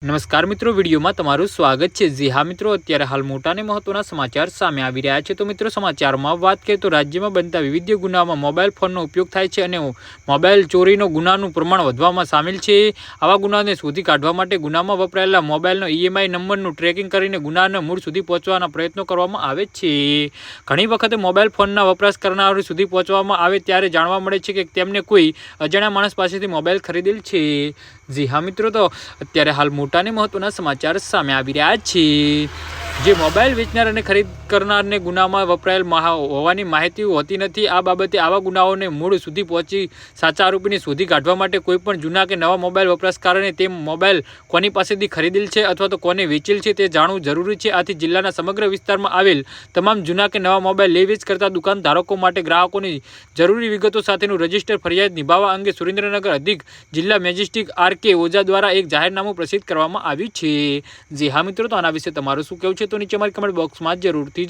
નમસ્કાર મિત્રો, વિડીયોમાં તમારું સ્વાગત છે। જી હા મિત્રો, અત્યારે હાલ મોટા અને મહત્વના સમાચાર સામે આવી રહ્યા છે। તો મિત્રો, સમાચારમાં વાત કરીએ તો રાજ્યમાં બનતા વિવિધ ગુનાઓમાં મોબાઈલ ફોનનો ઉપયોગ થાય છે અને મોબાઈલ ચોરીનો ગુનાનું પ્રમાણ વધવામાં સામેલ છે। આવા ગુનાને શોધી કાઢવા માટે ગુનામાં વપરાયેલા મોબાઈલનો ઈએમઆઈ નંબરનું ટ્રેકિંગ કરીને ગુનાના મૂળ સુધી પહોંચવાના પ્રયત્નો કરવામાં આવે છે। ઘણી વખતે મોબાઈલ ફોનના વપરાશ કરનારો સુધી પહોંચવામાં આવે ત્યારે જાણવા મળે છે કે તેમને કોઈ અજાણ્યા માણસ પાસેથી મોબાઈલ ખરીદેલ છે। જી હા મિત્રો, તો અત્યારે હાલ મોટા અને મહત્વના સમાચાર સામે આવી રહ્યા છે। જે મોબાઈલ વેચનાર અને ખરીદ કરનારને ગુનામાં વપરાયેલ હોવાની માહિતી હોતી નથી। આ બાબતે આવા ગુનાઓને મૂળ સુધી પહોંચી સાચા આરોપીને શોધી કાઢવા માટે કોઈપણ જૂના કે નવા મોબાઈલ વપરાશકારોને તે મોબાઈલ કોની પાસેથી ખરીદેલ છે અથવા તો કોને વેચેલ છે તે જાણવું જરૂરી છે। આથી જિલ્લાના સમગ્ર વિસ્તારમાં આવેલ તમામ જૂના કે નવા મોબાઈલ લે વેચ કરતા દુકાનધારકો માટે ગ્રાહકોની જરૂરી વિગતો સાથેનું રજીસ્ટર ફરિયાદ નિભાવવા અંગે સુરેન્દ્રનગર અધિક જિલ્લા મેજિસ્ટ્રેટ આર.કે. ઓઝા દ્વારા એક જાહેરનામું પ્રસિદ્ધ કરવામાં આવ્યું છે। જી હા મિત્રો, તો આના વિશે તમારું શું કહેવું છે તો નીચે અમારી કમેન્ટ બોક્સમાં જરૂરથી